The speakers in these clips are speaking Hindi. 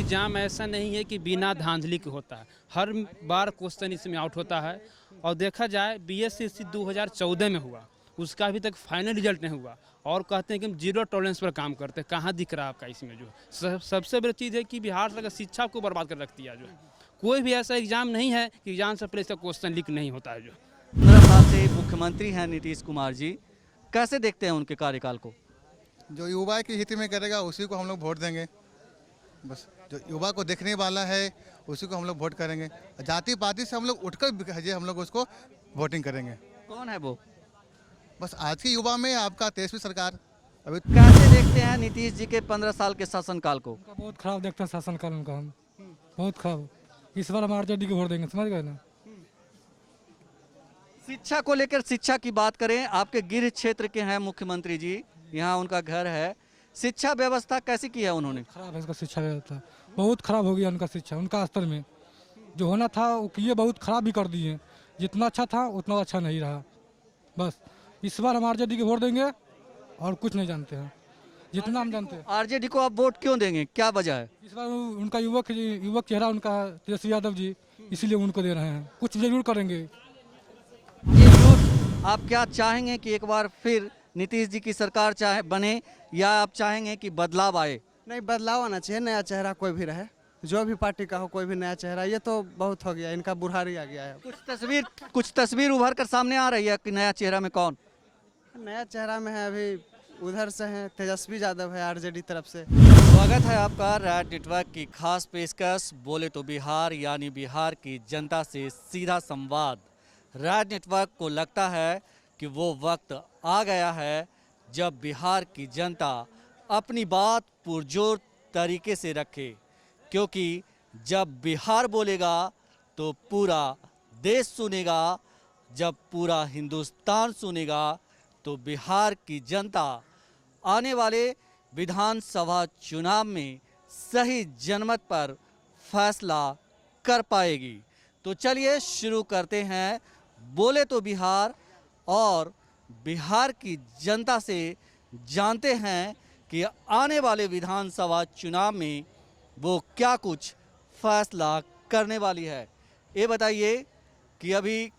एग्ज़ाम ऐसा नहीं है कि बिना धांधली के होता है, हर बार क्वेश्चन इसमें आउट होता है। और देखा जाए बीएसएससी 2014 में हुआ, उसका अभी तक फाइनल रिजल्ट नहीं हुआ और कहते हैं कि हम जीरो टॉलरेंस पर काम करते हैं। कहाँ दिख रहा है आपका इसमें? जो सबसे बड़ी चीज़ है कि बिहार सरकार शिक्षा को बर्बाद कर रखती है। जो कोई भी ऐसा एग्ज़ाम नहीं है कि एग्जाम से पहले इसका क्वेश्चन लीक नहीं होता है। जो 15 साल से मुख्यमंत्री हैं नीतीश कुमार जी, कैसे देखते हैं उनके कार्यकाल को? जो युवा के हित में करेगा उसी को हम लोग वोट देंगे। बस जो युवा को देखने वाला है उसी को हम लोग वोट करेंगे। जाति पाति से हम लोग उठकर हम लोग उसको वोटिंग करेंगे। कौन है वो? बस आज की युवा में आपका तेजस्वी सरकार। अभी कैसे देखते हैं नीतीश जी के 15 साल के शासनकाल को? उनका बहुत खराब देखते हैं शासनकाल उनका, हम बहुत खराब। इस बार हम आरजेडी को वोट देंगे, समझ गए ना। शिक्षा को लेकर, शिक्षा की बात करें, आपके गृह क्षेत्र के हैं मुख्यमंत्री जी, यहाँ उनका घर है। शिक्षा व्यवस्था कैसी की है उन्होंने? खराब है इसका शिक्षा व्यवस्था, बहुत खराब हो गया उनका शिक्षा। उनका स्तर में जो होना था वो किए, बहुत खराब भी कर दिए। जितना अच्छा था उतना अच्छा नहीं रहा। बस इस बार हम आरजेडी को वोट देंगे और कुछ नहीं जानते हैं, जितना हम जानते हैं। आरजेडी को आप वोट क्यों देंगे, क्या वजह है? इस बार उनका युवक चेहरा उनका तेजस्वी यादव जी, इसीलिए उनको दे रहे हैं। कुछ जरूर करेंगे। ये यूथ, आप क्या चाहेंगे कि एक बार फिर नीतीश जी की सरकार चाहे बने, या आप चाहेंगे कि बदलाव आए? नहीं, बदलाव आना चाहिए, नया चेहरा कोई भी रहे, जो भी पार्टी का हो, कोई भी नया चेहरा। ये तो बहुत हो गया, इनका बुढ़ारी आ गया है। कुछ तस्वीर उभर कर सामने आ रही है कि नया चेहरा में कौन? नया चेहरा में है, अभी उधर से है तेजस्वी यादव है आरजेडी तरफ से। स्वागत है आपका रैड नेटवर्क की खास पेशकश बोले तो बिहार, यानी बिहार की जनता से सीधा संवाद। रैड नेटवर्क को लगता है कि वो वक्त आ गया है जब बिहार की जनता अपनी बात पुरजोर तरीके से रखे, क्योंकि जब बिहार बोलेगा तो पूरा देश सुनेगा, जब पूरा हिंदुस्तान सुनेगा तो बिहार की जनता आने वाले विधानसभा चुनाव में सही जनमत पर फैसला कर पाएगी। तो चलिए शुरू करते हैं बोले तो बिहार, और बिहार की जनता से जानते हैं कि आने वाले विधानसभा चुनाव में वो क्या कुछ फैसला करने वाली है। ये बताइए कि अभी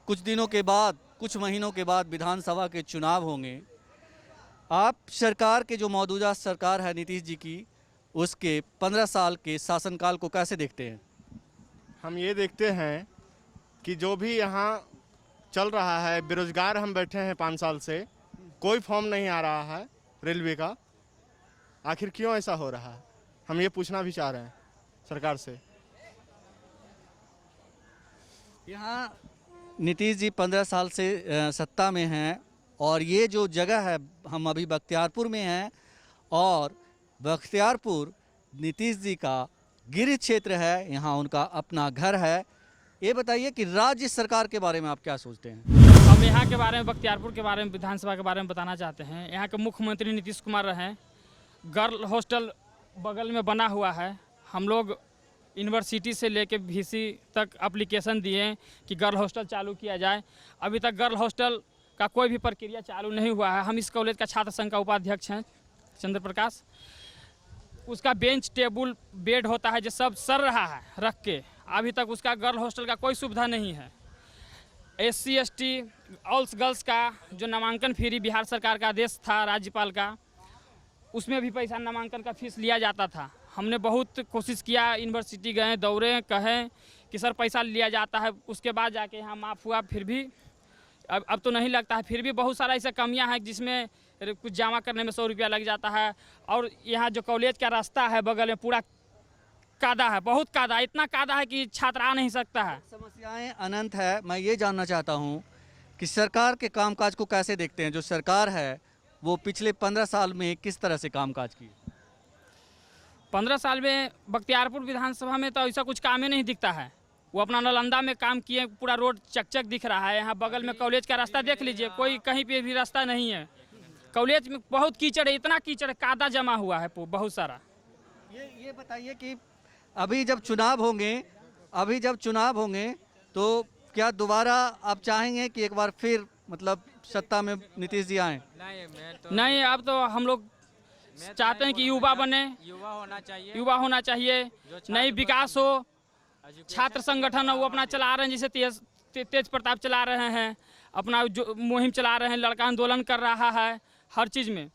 कुछ दिनों के बाद, कुछ महीनों के बाद विधानसभा के चुनाव होंगे। आप सरकार के, जो मौजूदा सरकार है नीतीश जी की, उसके 15 साल के शासनकाल को कैसे देखते हैं? हम ये देखते हैं कि जो भी यहाँ चल रहा है, बेरोजगार हम बैठे हैं 5 साल से, कोई फॉर्म नहीं आ रहा है रेलवे का। आखिर क्यों ऐसा हो रहा है, हम ये पूछना भी चाह रहे हैं सरकार से। यहाँ नीतीश जी 15 साल से सत्ता में हैं, और ये जो जगह है, हम अभी बख्तियारपुर में हैं, और बख्तियारपुर नीतीश जी का गृह क्षेत्र है, यहाँ उनका अपना घर है। ये बताइए कि राज्य सरकार के बारे में आप क्या सोचते हैं? हम यहाँ के बारे में, बख्तियारपुर के बारे में, विधानसभा के बारे में बताना चाहते हैं। यहाँ के मुख्यमंत्री नीतीश कुमार रहे। गर्ल हॉस्टल बगल में बना हुआ है। हम लोग यूनिवर्सिटी से लेके VC तक एप्लीकेशन दिए कि गर्ल हॉस्टल चालू किया जाए। अभी तक गर्ल हॉस्टल का कोई भी प्रक्रिया चालू नहीं हुआ है। हम इस कॉलेज का छात्र संघ का उपाध्यक्ष हैं, चंद्र प्रकाश। उसका बेंच टेबल बेड होता है जो सब सर रहा है रख के, अभी तक उसका गर्ल हॉस्टल का कोई सुविधा नहीं है। SC ST ऑल गर्ल्स का जो नामांकन फ्री बिहार सरकार का आदेश था राज्यपाल का, उसमें भी पैसा नामांकन का फीस लिया जाता था। हमने बहुत कोशिश किया, यूनिवर्सिटी गए, दौड़े, कहें कि सर पैसा लिया जाता है, उसके बाद जाके यहाँ माफ़ हुआ। फिर भी अब तो नहीं लगता है। फिर भी बहुत सारा ऐसा कमियां हैं जिसमें कुछ जमा करने में 100 रुपया लग जाता है। और यहाँ जो कॉलेज का रास्ता है बगल में पूरा कादा है, बहुत कादा, इतना कादा है कि छात्र आ नहीं सकता है। समस्याएं अनंत है। मैं ये जानना चाहता हूँ कि सरकार के कामकाज को कैसे देखते हैं? जो सरकार है वो पिछले 15 साल में किस तरह से कामकाज की? 15 साल में बख्तियारपुर विधानसभा में तो ऐसा कुछ काम ही नहीं दिखता है। वो अपना नालंदा में काम किए, पूरा रोड चकचक दिख रहा है। यहाँ बगल में कॉलेज का रास्ता देख लीजिए, कोई कहीं पे भी रास्ता नहीं है। कॉलेज में बहुत कीचड़ है, इतना कीचड़, कादा जमा हुआ है बहुत सारा। ये बताइए कि अभी जब चुनाव होंगे तो क्या दोबारा आप चाहेंगे कि एक बार फिर मतलब सत्ता में नीतीश जी आए? नहीं, अब तो हम लोग चाहते हैं कि युवा बने, युवा होना चाहिए, नई विकास हो, छात्र संगठन है वो अपना चला रहे हैं, जैसे तेज प्रताप चला रहे हैं, अपना जो मुहिम चला रहे हैं, लड़का आंदोलन कर रहा है, हर चीज़ में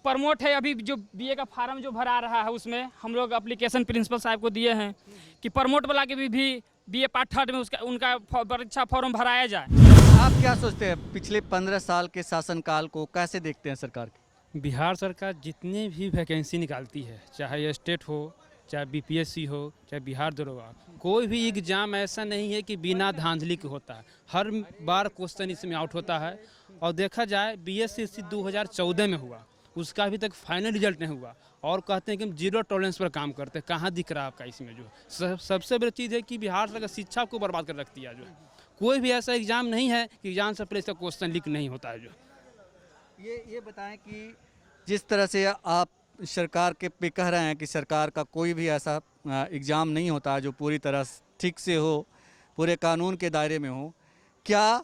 प्रमोट है। अभी जो बीए का फार्म जो भरा रहा है उसमें हम लोग एप्लीकेशन प्रिंसिपल साहब को दिए हैं कि प्रमोट वाला के भी बीए पार्ट थर्ड में उसका उनका परीक्षा फॉर्म भराया जाए। आप क्या सोचते हैं, पिछले 15 साल के शासनकाल को कैसे देखते हैं सरकार की? बिहार सरकार जितने भी वैकेंसी निकालती है, चाहे स्टेट हो, चाहे बीपीएससी हो, चाहे बिहार दरोगा, कोई भी एग्ज़ाम ऐसा नहीं है कि बिना धांधली के होता है। हर बार क्वेश्चन इसमें आउट होता है। और देखा जाए बीएसएससी 2014 में हुआ, उसका अभी तक फाइनल रिजल्ट नहीं हुआ, और कहते हैं कि हम जीरो टॉलरेंस पर काम करते हैं। कहाँ दिख रहा है आपका इसमें? जो सबसे बड़ी चीज़ है कि बिहार सरकार शिक्षा को बर्बाद कर रखती है। जो कोई भी ऐसा एग्ज़ाम नहीं है कि एग्जाम से पहले इसका क्वेश्चन लीक नहीं होता है। जो ये बताएं कि जिस तरह से आप सरकार के पे कह रहे हैं कि सरकार का कोई भी ऐसा एग्ज़ाम नहीं होता है जो पूरी तरह ठीक से हो, पूरे कानून के दायरे में हो, क्या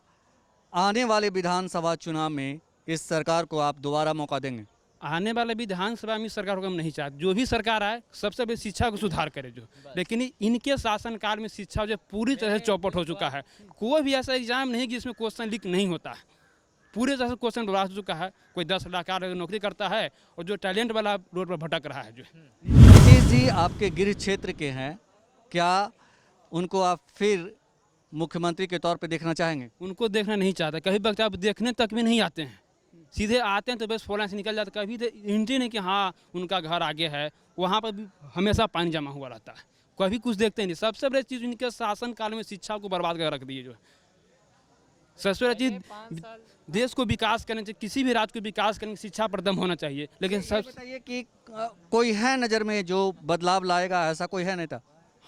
आने वाले विधानसभा चुनाव में इस सरकार को आप दोबारा मौका देंगे? आने वाले विधानसभा में सरकार को हम नहीं चाहते। जो भी सरकार आए सबसे पहले शिक्षा को सुधार करे। जो लेकिन इनके शासनकाल में शिक्षा जो पूरी तरह से चौपट हो चुका है। कोई भी ऐसा एग्जाम नहीं जिसमें क्वेश्चन लीक नहीं होता है। पूरे तरह से क्वेश्चन बर्बाद हो चुका है। कोई 10 लाख का नौकरी करता है और जो टैलेंट वाला रोड पर भटक रहा है। जो नीतीश जी आपके गृह क्षेत्र के हैं, क्या उनको आप फिर मुख्यमंत्री के तौर पे देखना चाहेंगे? उनको देखना नहीं चाहता। कभी वक्त आप देखने तक भी नहीं आते हैं। सीधे आते हैं तो बस फोन से निकल जाते। कभी तो हिंट नहीं कि हाँ उनका घर आगे है, वहाँ पर भी हमेशा पानी जमा हुआ रहता है। कभी कुछ देखते नहीं। सबसे बड़ी चीज़ इनके शासनकाल में शिक्षा को बर्बाद कर रख दी है। जो सबसे बड़ी चीज़ देश को विकास करने चाहिए, किसी भी राज्य को विकास करने शिक्षा पर दम होना चाहिए। लेकिन सब बताइए कि कोई है नज़र में जो बदलाव लाएगा, ऐसा कोई है नेता?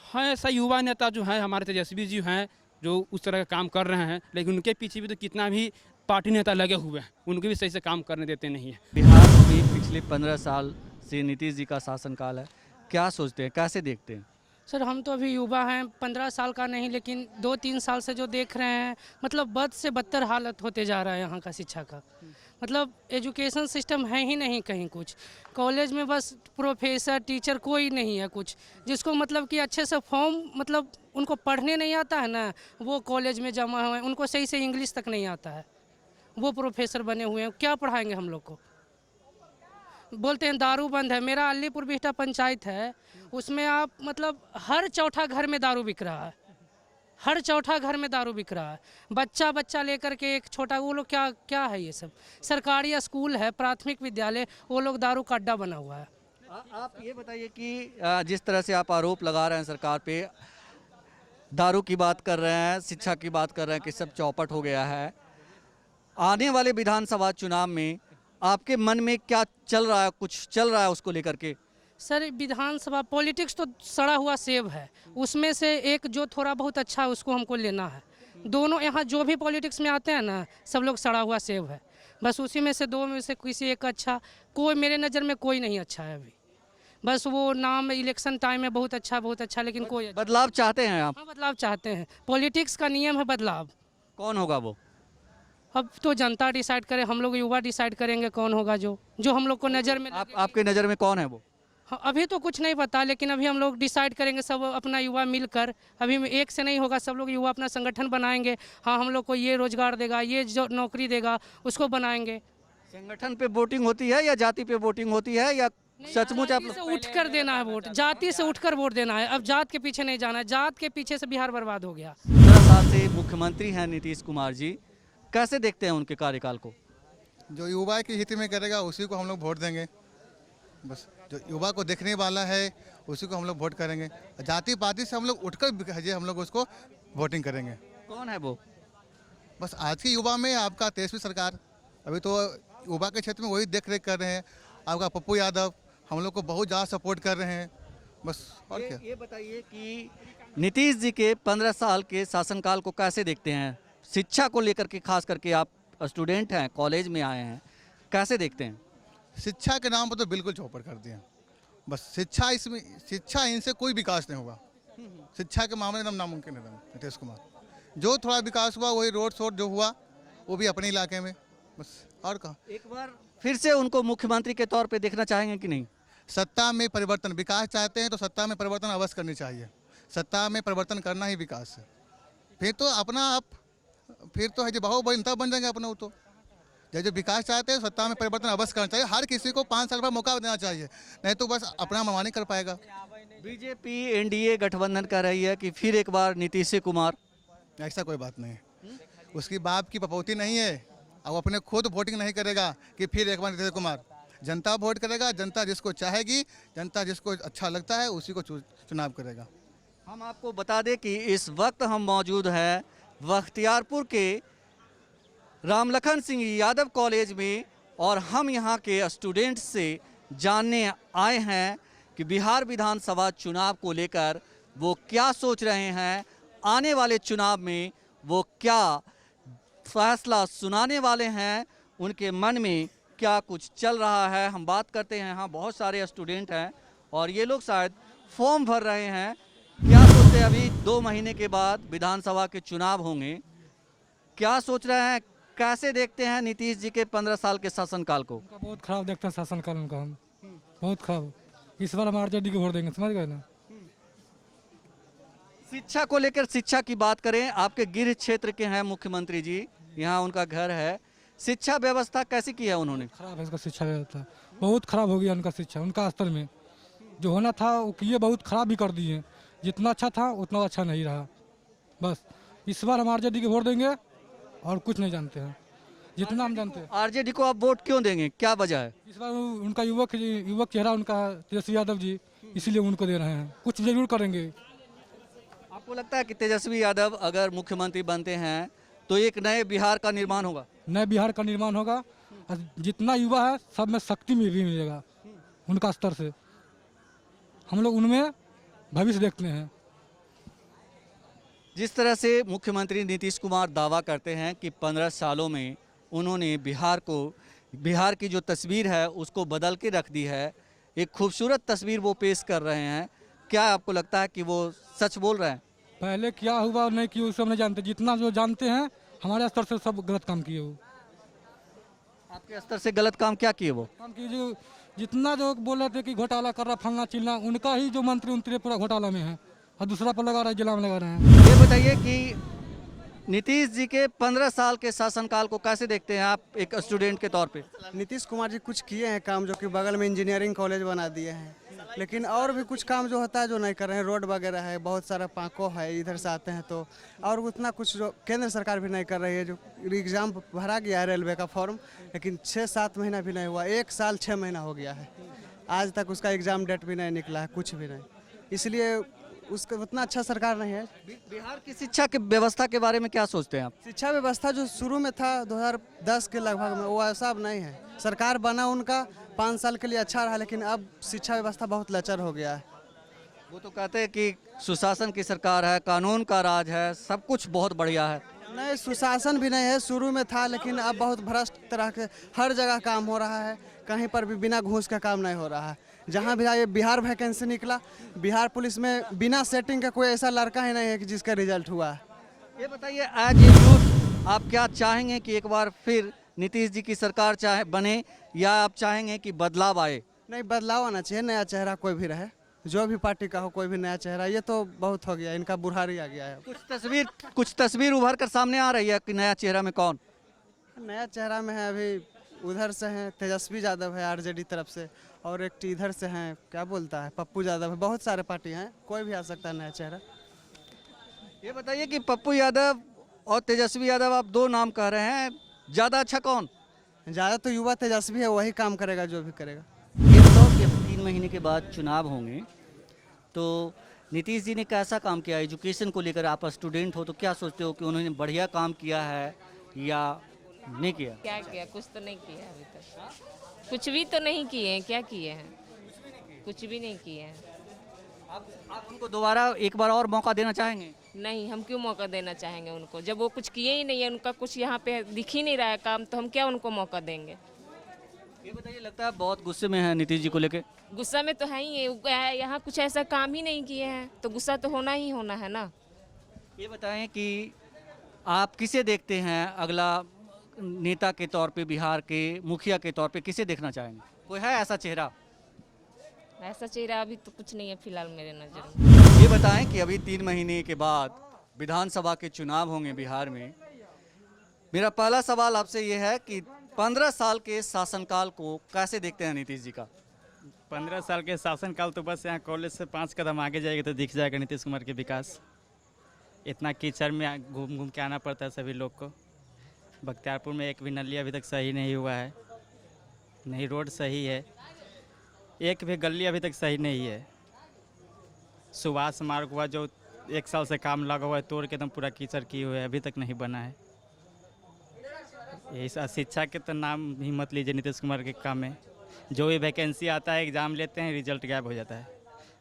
हाँ, ऐसा युवा नेता जो है हमारे तेजस्वी जी हैं जो उस तरह का काम कर रहे हैं। लेकिन उनके पीछे भी तो कितना भी पार्टी नेता लगे हुए हैं, उनके भी सही से काम करने देते नहीं है। बिहार में पिछले 15 साल से नीतीश जी का शासनकाल है, क्या सोचते हैं, कैसे देखते हैं? सर हम तो अभी युवा हैं, 15 साल का नहीं, लेकिन 2-3 साल से जो देख रहे हैं, मतलब बद से बदतर हालत होते जा रहा है यहाँ का शिक्षा का। मतलब एजुकेशन सिस्टम है ही नहीं कहीं कुछ। कॉलेज में बस प्रोफेसर टीचर कोई नहीं है कुछ, जिसको मतलब कि अच्छे से फॉर्म मतलब उनको पढ़ने नहीं आता है ना, वो कॉलेज में जमा हुए हैं। उनको सही से इंग्लिश तक नहीं आता है, वो प्रोफेसर बने हुए हैं। क्या पढ़ाएंगे हम लोग को? बोलते हैं दारू बंद है। मेरा अलीपुर बिष्टा पंचायत है, उसमें आप मतलब हर चौथा घर में दारू बिक रहा है। हर चौथा घर में दारू बिक रहा है। बच्चा लेकर के एक छोटा, वो लोग क्या है ये सब? सरकारी स्कूल है, प्राथमिक विद्यालय, वो लोग दारू का अड्डा बना हुआ है। आप ये बताइए कि जिस तरह से आप आरोप लगा रहे हैं सरकार पे, दारू की बात कर रहे हैं, शिक्षा की बात कर रहे हैं कि सब चौपट हो गया है, आने वाले विधानसभा चुनाव में आपके मन में क्या चल रहा है, कुछ चल रहा है उसको लेकर के? सर विधानसभा पॉलिटिक्स तो सड़ा हुआ सेब है, उसमें से एक जो थोड़ा बहुत अच्छा है उसको हमको लेना है। दोनों यहाँ जो भी पॉलिटिक्स में आते हैं ना, सब लोग सड़ा हुआ सेब है। बस उसी में से दो में से किसी एक अच्छा, कोई मेरे नज़र में कोई नहीं अच्छा है अभी। बस वो नाम इलेक्शन टाइम में बहुत अच्छा, लेकिन कोई बदलाव चाहते हैं आप? हाँ, बदलाव चाहते हैं। पॉलिटिक्स का नियम है बदलाव। कौन होगा वो? अब तो जनता डिसाइड करे, हम लोग युवा डिसाइड करेंगे कौन होगा जो हम लोग को नज़र में आपके नज़र में कौन है वो? हाँ, अभी तो कुछ नहीं पता, लेकिन अभी हम लोग डिसाइड करेंगे सब अपना युवा मिलकर। अभी एक से नहीं होगा, सब लोग युवा अपना संगठन बनाएंगे। हाँ, हम लोग को ये रोजगार देगा, ये जो नौकरी देगा उसको बनाएंगे। संगठन पे वोटिंग होती है या जाति पे वोटिंग होती है, या सचमुच आप? जाति से उठ कर देना है वोट, जाति से उठकर वोट देना है। अब जात के पीछे नहीं जाना है, जात के पीछे से बिहार बर्बाद हो गया। 15 साल से मुख्यमंत्री हैं नीतीश कुमार जी, कैसे देखते हैं उनके कार्यकाल को? जो युवा के हित में करेगा उसी को हम लोग वोट देंगे। बस जो युवा को देखने वाला है उसी को हम लोग वोट करेंगे। जाति पाति से हम लोग उठकर हम लोग उसको वोटिंग करेंगे। कौन है वो? बस आज की युवा में आपका तेजस्वी सरकार, अभी तो युवा के क्षेत्र में वही देख रेख कर रहे हैं। आपका पप्पू यादव हम लोग को बहुत ज़्यादा सपोर्ट कर रहे हैं। बस और क्या। ये बताइए कि नीतीश जी के 15 साल के शासनकाल को कैसे देखते हैं? शिक्षा को लेकर के, खास करके आप स्टूडेंट हैं, कॉलेज में आए हैं, कैसे देखते हैं? शिक्षा के नाम पर तो बिल्कुल चौपट कर दिया। बस शिक्षा इनसे कोई विकास नहीं होगा। शिक्षा के मामले में नामुमकिन है नीतीश कुमार। जो थोड़ा विकास हुआ वही रोड शोड जो हुआ वो भी अपने इलाके में। बस और कहाँ। एक बार फिर से उनको मुख्यमंत्री के तौर पे देखना चाहेंगे कि नहीं? सत्ता में परिवर्तन, विकास चाहते हैं तो सत्ता में परिवर्तन अवश्य करनी चाहिए। सत्ता में परिवर्तन करना ही विकास है। फिर तो अपना आप, फिर तो है जो बाहुबली नेता बन जाएंगे अपना। वो तो जो विकास चाहते हैं सत्ता में परिवर्तन अवश्य करना चाहिए। हर किसी को 5 साल का मौका देना चाहिए, नहीं तो बस अपना मनमानी कर पाएगा। बीजेपी एनडीए गठबंधन कर रही है कि फिर एक बार नीतीश कुमार। ऐसा कोई बात नहीं है। उसकी बाप की पपौती नहीं है और वो अपने खुद वोटिंग नहीं करेगा कि फिर एक बार नीतीश कुमार। जनता वोट करेगा, जनता जिसको चाहेगी, जनता जिसको अच्छा लगता है उसी को चुनाव करेगा। हम आपको बता दें कि इस वक्त हम मौजूद हैं बख्तियारपुर के रामलखन सिंह यादव कॉलेज में और हम यहाँ के स्टूडेंट्स से जानने आए हैं कि बिहार विधानसभा चुनाव को लेकर वो क्या सोच रहे हैं, आने वाले चुनाव में वो क्या फैसला सुनाने वाले हैं, उनके मन में क्या कुछ चल रहा है। हम बात करते हैं। यहाँ बहुत सारे स्टूडेंट हैं और ये लोग शायद फॉर्म भर रहे हैं। क्या सोचते हैं, अभी 2 महीने के बाद विधानसभा के चुनाव होंगे, क्या सोच रहे हैं, कैसे देखते हैं नीतीश जी के 15 साल के शासनकाल को? उनका बहुत खराब देखते हैं शासनकाल उनका, हम बहुत खराब। इस बार हम आरजेडी को वोट देंगे, समझ गए ना। शिक्षा को लेकर, शिक्षा की बात करें, आपके गृह क्षेत्र के हैं मुख्यमंत्री जी, यहाँ उनका घर है। शिक्षा व्यवस्था कैसी की है उन्होंने? खराब है इसका शिक्षा व्यवस्था, बहुत खराब हो गया उनका शिक्षा। उनका स्तर में जो होना था वो किए, बहुत खराब भी कर दिए। जितना अच्छा था उतना अच्छा नहीं रहा। बस इस बार हम आरजेडी को वोट देंगे और कुछ नहीं जानते हैं, जितना हम जानते हैं। आरजेडी को आप वोट क्यों देंगे, क्या वजह है? इस बार उनका युवक चेहरा उनका तेजस्वी यादव जी, इसीलिए उनको दे रहे हैं। कुछ जरूर करेंगे। आपको लगता है कि तेजस्वी यादव अगर मुख्यमंत्री बनते हैं तो एक नए बिहार का निर्माण होगा? नए बिहार का निर्माण होगा और जितना युवा है सब में शक्ति में भी मिलेगा उनका स्तर से। हम लोग उनमें भविष्य देखते हैं। जिस तरह से मुख्यमंत्री नीतीश कुमार दावा करते हैं कि 15 सालों में उन्होंने बिहार की जो तस्वीर है उसको बदल के रख दी है, एक खूबसूरत तस्वीर वो पेश कर रहे हैं, क्या आपको लगता है कि वो सच बोल रहे हैं? पहले क्या हुआ और नहीं किया वो सब नहीं जानते। जितना जो जानते हैं हमारे स्तर से सब गलत काम किए। वो आपके स्तर से गलत काम क्या किए? वो काम किए जो जितना जो बोल रहे थे कि घोटाला कर रहा फलना चिलना, उनका ही जो मंत्री उनके पूरा घोटाला में है और दूसरा पर लगा रहा है, जिला में लगा रहे हैं। ये बताइए कि नीतीश जी के 15 साल के शासनकाल को कैसे देखते हैं आप एक स्टूडेंट के तौर पे? नीतीश कुमार जी कुछ किए हैं काम, जो कि बगल में इंजीनियरिंग कॉलेज बना दिए हैं, लेकिन और भी कुछ काम जो होता है जो नहीं कर रहे हैं। रोड वगैरह है, बहुत सारा पाको है, इधर से आते हैं तो। और उतना कुछ जो केंद्र सरकार भी नहीं कर रही है। जो एग्ज़ाम भरा गया है रेलवे का फॉर्म, लेकिन 6-7 महीना भी नहीं हुआ, 1 साल 6 महीना हो गया है, आज तक उसका एग्ज़ाम डेट भी नहीं निकला है, कुछ भी नहीं। इसलिए उसका उतना अच्छा सरकार नहीं है। बिहार की शिक्षा की व्यवस्था के बारे में क्या सोचते हैं आप? शिक्षा व्यवस्था जो शुरू में था 2010 के लगभग में, वो ऐसा अब नहीं है। सरकार बना उनका 5 साल के लिए अच्छा रहा, लेकिन अब शिक्षा व्यवस्था बहुत लचर हो गया है। वो तो कहते हैं कि सुशासन की सरकार है, कानून का राज है, सब कुछ बहुत बढ़िया है। नहीं, सुशासन भी नहीं है, शुरू में था, लेकिन अब बहुत भ्रष्ट तरह के हर जगह काम हो रहा है। कहीं पर भी बिना घूस का काम नहीं हो रहा है। जहाँ भी आए बिहार वैकेंसी निकला, बिहार पुलिस में बिना सेटिंग का कोई ऐसा लड़का ही नहीं है कि जिसका रिजल्ट हुआ है। ये बताइए, एज ए यूथ आप क्या चाहेंगे कि एक बार फिर नीतीश जी की सरकार चाहे बने, या आप चाहेंगे कि बदलाव आए? नहीं, बदलाव आना चाहिए, नया चेहरा कोई भी रहे, जो भी पार्टी का हो, कोई भी नया चेहरा। ये तो बहुत हो गया, इनका बुढ़ारी आ गया है। कुछ तस्वीर उभर कर सामने आ रही है कि नया चेहरा में कौन? नया चेहरा में है, अभी उधर से हैं तेजस्वी यादव है आरजेडी तरफ से, और एक इधर से हैं, क्या बोलता है, पप्पू यादव है। बहुत सारे पार्टी हैं, कोई भी आ सकता है नया चेहरा। ये बताइए कि पप्पू यादव और तेजस्वी यादव, आप 2 नाम कह रहे हैं, ज़्यादा अच्छा कौन? ज़्यादा तो युवा तेजस्वी है, वही काम करेगा जो भी करेगा। ये बताओ कि 3 महीने के बाद चुनाव होंगे, तो नीतीश जी ने कैसा काम किया एजुकेशन को लेकर? आप स्टूडेंट हो तो क्या सोचते हो कि उन्होंने बढ़िया काम किया है या नहीं किया? क्या किया? कुछ तो नहीं किया अभी तक, कुछ भी तो नहीं किए हैं। क्या किए हैं? कुछ भी नहीं किए हैं। आप उनको दोबारा एक बार और मौका देना चाहेंगे? नहीं, हम क्यों मौका देना चाहेंगे उनको, जब वो कुछ किए ही नहीं है, उनका कुछ यहाँ पे दिख ही नहीं रहा है काम, तो हम क्या उनको मौका देंगे? ये बताइए, लगता है बहुत गुस्से में है नीतीश जी को लेके? गुस्सा में तो है ही है, यहाँ कुछ ऐसा काम ही नहीं किए हैं, तो गुस्सा तो होना ही होना है ना। ये बताएं कि आप किसे देखते हैं अगला नेता के तौर पे, बिहार के मुखिया के तौर पे किसे देखना चाहेंगे? कोई है ऐसा चेहरा? ऐसा चेहरा अभी तो कुछ नहीं है फिलहाल मेरे नज़र में। ये बताएं कि अभी 3 महीने के बाद विधानसभा के चुनाव होंगे बिहार में। मेरा पहला सवाल आपसे ये है कि 15 साल के शासनकाल को कैसे देखते हैं नीतीश जी का? 15 साल के शासनकाल तो बस यहाँ कॉलेज से 5 कदम आगे जाएगा तो दिख जाएगा नीतीश कुमार के विकास। इतना कीचड़ में घूम घूम के आना पड़ता है सभी लोग को। बख्तियारपुर में एक भी नली अभी तक सही नहीं हुआ है, नहीं रोड सही है, एक भी गली अभी तक सही नहीं है। सुभाष मार्ग हुआ जो 1 साल से काम लगा हुआ है, तोड़ के एकदम पूरा कीचड़ किए हुए है, अभी तक नहीं बना है। यही शिक्षा के तो नाम ही मत लीजिए नीतीश कुमार के काम में। जो भी वैकेंसी आता है एग्ज़ाम लेते हैं, रिजल्ट गायब हो जाता है,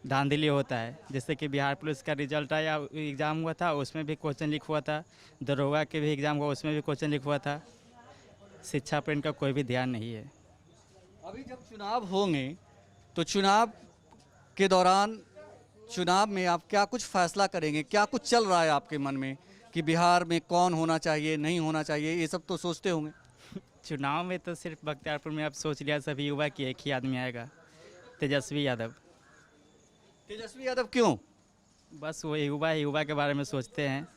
धांधली होता है। जैसे कि बिहार पुलिस का रिजल्ट आया, एग्ज़ाम हुआ था, उसमें भी क्वेश्चन लिखा हुआ था। दरोगा के भी एग्ज़ाम हुआ, उसमें भी क्वेश्चन लिखा हुआ था। शिक्षा पर इनका कोई भी ध्यान नहीं है। अभी जब चुनाव होंगे तो चुनाव के दौरान, चुनाव में आप क्या कुछ फैसला करेंगे? क्या कुछ चल रहा है आपके मन में कि बिहार में कौन होना चाहिए, नहीं होना चाहिए, ये सब तो सोचते होंगे? चुनाव में तो सिर्फ बख्तियारपुर में आप सोच लिया सभी युवा कि एक ही आदमी आएगा, तेजस्वी यादव। तेजस्वी यादव क्यों? बस वो युवा के बारे में सोचते हैं,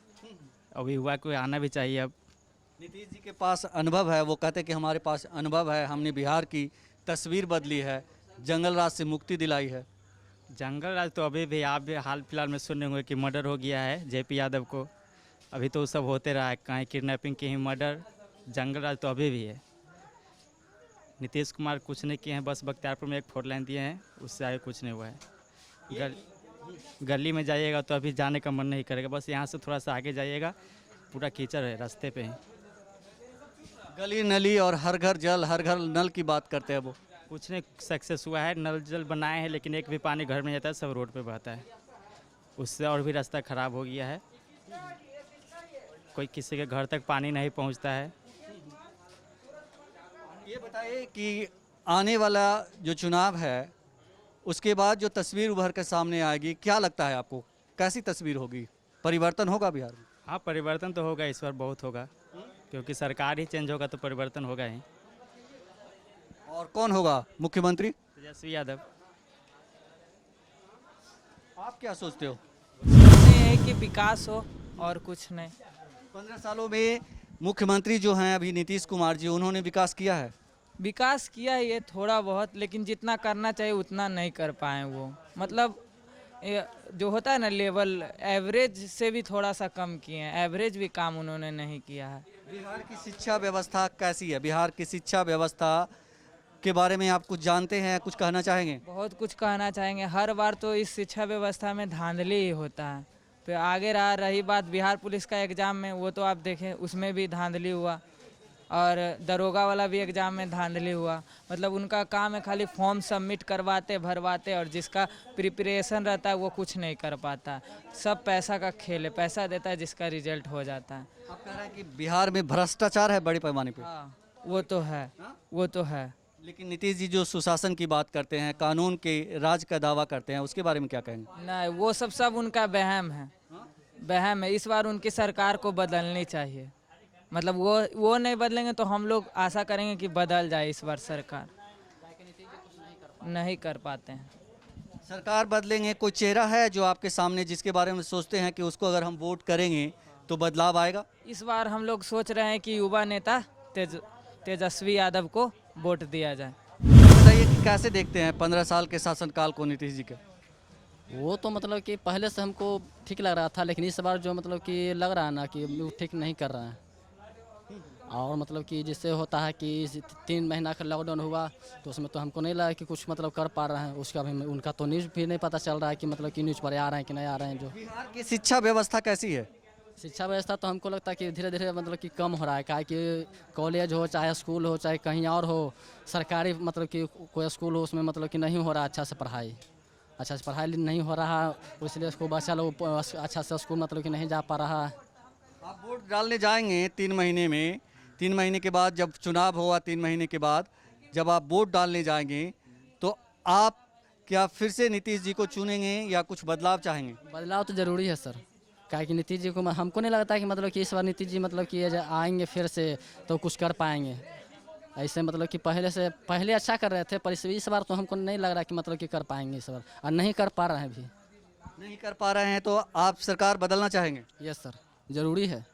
अब युवा को आना भी चाहिए। अब नीतीश जी के पास अनुभव है, वो कहते हैं कि हमारे पास अनुभव है, हमने बिहार की तस्वीर बदली है, जंगल राज से मुक्ति दिलाई है। जंगल राज तो अभी भी आप भी हाल फिलहाल में सुने होंगे कि मर्डर हो गया है जेपी यादव को। अभी तो सब होते रहा है, कहीं किडनैपिंग की ही मर्डर। जंगल राज तो अभी भी है। नीतीश कुमार कुछ नहीं किए हैं, बस बख्तियारपुर में एक 4 लाइन दिए हैं, उससे आगे कुछ नहीं हुआ है। गली में जाइएगा तो अभी जाने का मन नहीं करेगा, बस यहाँ से थोड़ा सा आगे जाइएगा पूरा कीचड़ है रास्ते पे ही। गली नली और हर घर जल, हर घर नल की बात करते हैं वो। कुछ नहीं सक्सेस हुआ है, नल जल बनाए हैं लेकिन एक भी पानी घर में जाता है, सब रोड पे बहता है। उससे और भी रास्ता ख़राब हो गया है, कोई किसी के घर तक पानी नहीं पहुंचता है। ये बताइए कि आने वाला जो चुनाव है उसके बाद जो तस्वीर उभर कर सामने आएगी, क्या लगता है आपको, कैसी तस्वीर होगी? परिवर्तन होगा बिहार में? हाँ, परिवर्तन तो होगा, इस बार बहुत होगा, क्योंकि सरकार ही चेंज होगा तो परिवर्तन होगा ही। और कौन होगा मुख्यमंत्री? तेजस्वी यादव। आप क्या सोचते हो? है कि विकास हो और कुछ नहीं। 15 सालों में मुख्यमंत्री जो हैं अभी नीतीश कुमार जी, उन्होंने विकास किया है? विकास किया है ये थोड़ा बहुत, लेकिन जितना करना चाहिए उतना नहीं कर पाए वो। मतलब जो होता है ना लेवल, एवरेज से भी थोड़ा सा कम किए हैं, एवरेज भी काम उन्होंने नहीं किया है। बिहार की शिक्षा व्यवस्था कैसी है? बिहार की शिक्षा व्यवस्था के बारे में आप कुछ जानते हैं, कुछ कहना चाहेंगे? बहुत कुछ कहना चाहेंगे। हर बार तो इस शिक्षा व्यवस्था में धांधली ही होता है। फिर आगे रही बात बिहार पुलिस का एग्ज़ाम में, वो तो आप देखें उसमें भी धांधली हुआ, और दरोगा वाला भी एग्ज़ाम में धांधली हुआ। मतलब उनका काम है खाली फॉर्म सबमिट करवाते भरवाते, और जिसका प्रिपरेशन रहता है वो कुछ नहीं कर पाता। सब पैसा का खेल है, पैसा देता है जिसका रिजल्ट हो जाता है। आप कह रहे हैं कि बिहार में भ्रष्टाचार है बड़े पैमाने पे? हाँ, वो तो है, वो तो है। लेकिन नीतीश जी जो सुशासन की बात करते हैं, कानून के राज का दावा करते हैं, उसके बारे में क्या कहेंगे? नहीं, वो सब उनका वहम है, वहम है। इस बार उनकी सरकार को बदलनी चाहिए। मतलब वो नहीं बदलेंगे तो हम लोग आशा करेंगे कि बदल जाए इस बार सरकार। नहीं कर पाते हैं। सरकार बदलेंगे, कोई चेहरा है जो आपके सामने जिसके बारे में सोचते हैं कि उसको अगर हम वोट करेंगे तो बदलाव आएगा? इस बार हम लोग सोच रहे हैं कि युवा नेता तेजस्वी यादव को वोट दिया जाए। बताइए कि कैसे देखते हैं 15 साल के शासनकाल को नीतीश जी के? वो तो मतलब कि पहले से हमको ठीक लग रहा था, लेकिन इस बार जो मतलब कि लग रहा है ना कि वो ठीक नहीं कर रहे हैं। और मतलब कि जिससे होता है कि 3 महीना का लॉकडाउन हुआ तो उसमें तो हमको नहीं लगा कि कुछ मतलब कर पा रहे हैं। उसका भी उनका तो न्यूज़ भी नहीं पता चल रहा है कि मतलब कि न्यूज़ पर आ रहे हैं कि नहीं आ रहे हैं। जो बिहार की शिक्षा व्यवस्था कैसी है? शिक्षा व्यवस्था तो हमको लगता है कि धीरे धीरे मतलब कि कम हो रहा है। काहे कि कॉलेज हो, चाहे स्कूल हो, चाहे कहीं और हो, सरकारी मतलब कि कोई स्कूल हो, उसमें मतलब कि नहीं हो रहा अच्छा से पढ़ाई। अच्छा से पढ़ाई नहीं हो रहा, इसलिए उसको बच्चा लोग अच्छा से स्कूल मतलब कि नहीं जा पा रहा है। आप वोट डालने जाएंगे 3 महीने में, 3 महीने के बाद जब चुनाव हुआ, 3 महीने के बाद जब आप वोट डालने जाएंगे तो आप क्या फिर से नीतीश जी को चुनेंगे या कुछ बदलाव चाहेंगे? बदलाव तो ज़रूरी है सर, क्या कि नीतीश जी को हमको नहीं लगता कि मतलब कि इस बार नीतीश जी मतलब कि आएंगे फिर से तो कुछ कर पाएंगे। ऐसे मतलब कि पहले अच्छा कर रहे थे, पर इस बार तो हमको नहीं लग रहा कि मतलब कि कर पाएंगे इस बार, और नहीं कर पा रहे हैं भी। नहीं कर पा रहे हैं तो आप सरकार बदलना चाहेंगे? यस सर, ज़रूरी है।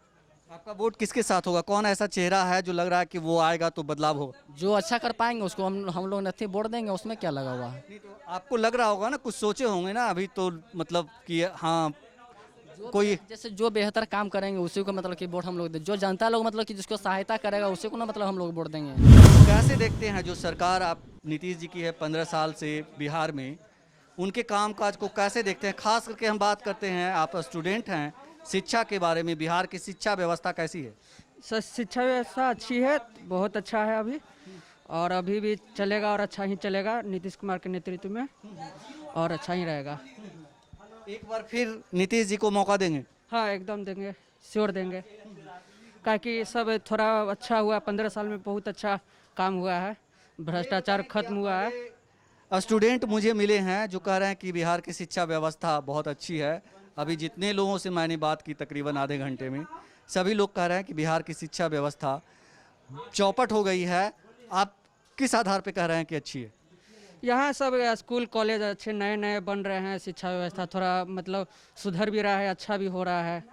आपका वोट किसके साथ होगा? कौन ऐसा चेहरा है जो लग रहा है कि वो आएगा तो बदलाव होगा? जो अच्छा कर पाएंगे उसको हम लोग नहीं वोट देंगे, उसमें क्या लगा हुआ है। नहीं तो आपको लग रहा होगा ना, कुछ सोचे होंगे ना अभी तो, मतलब कि हाँ कोई जैसे जो बेहतर काम करेंगे उसी को मतलब कि वोट हम लोग जो जनता लोग मतलब कि जिसको सहायता करेगा उसी को ना मतलब हम लोग वोट देंगे। कैसे देखते हैं जो सरकार आप नीतीश जी की है 15 साल से बिहार में, उनके कामकाज को कैसे देखते हैं? खास करके हम बात करते हैं, आप स्टूडेंट हैं, शिक्षा के बारे में बिहार की शिक्षा व्यवस्था कैसी है? सर शिक्षा व्यवस्था अच्छी है, बहुत अच्छा है अभी, और अभी भी चलेगा और अच्छा ही चलेगा नीतीश कुमार के नेतृत्व में, और अच्छा ही रहेगा। एक बार फिर नीतीश जी को मौका देंगे? हाँ एकदम देंगे, श्योर देंगे, ताकि सब थोड़ा अच्छा हुआ, 15 साल में बहुत अच्छा काम हुआ है, भ्रष्टाचार खत्म हुआ है। स्टूडेंट मुझे मिले हैं जो कह रहे हैं कि बिहार की शिक्षा व्यवस्था बहुत अच्छी है। अभी जितने लोगों से मैंने बात की तकरीबन आधे घंटे में, सभी लोग कह रहे हैं कि बिहार की शिक्षा व्यवस्था चौपट हो गई है। आप किस आधार पे कह रहे हैं कि अच्छी है? यहाँ सब स्कूल कॉलेज अच्छे नए नए बन रहे हैं, शिक्षा व्यवस्था थोड़ा मतलब सुधर भी रहा है, अच्छा भी हो रहा है,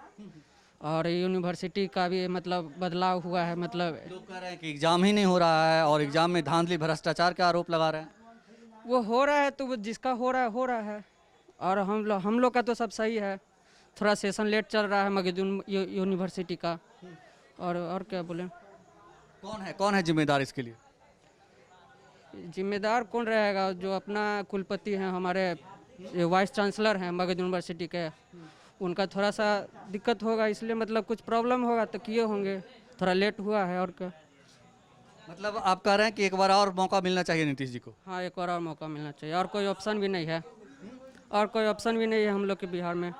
और यूनिवर्सिटी का भी मतलब बदलाव हुआ है। मतलब लोग कह रहे हैं कि एग्जाम ही नहीं हो रहा है और एग्जाम में धांधली भ्रष्टाचार का आरोप लगा रहे हैं। वो हो रहा है तो वो जिसका हो रहा है, और हम लोग का तो सब सही है, थोड़ा सेशन लेट चल रहा है मगधुम यूनिवर्सिटी का, और क्या बोले। कौन है जिम्मेदार इसके लिए? जिम्मेदार कौन रहेगा? जो अपना कुलपति हैं, हमारे वाइस चांसलर हैं मगध यूनिवर्सिटी के, उनका थोड़ा सा दिक्कत होगा, इसलिए मतलब कुछ प्रॉब्लम होगा तो किए होंगे, थोड़ा लेट हुआ है, और क्या। मतलब आप कह रहे हैं कि एक बार और मौका मिलना चाहिए नीतीश जी को? हाँ एक बार और मौका मिलना चाहिए, और कोई ऑप्शन भी नहीं है, और कोई ऑप्शन भी नहीं है हम लोग के बिहार में।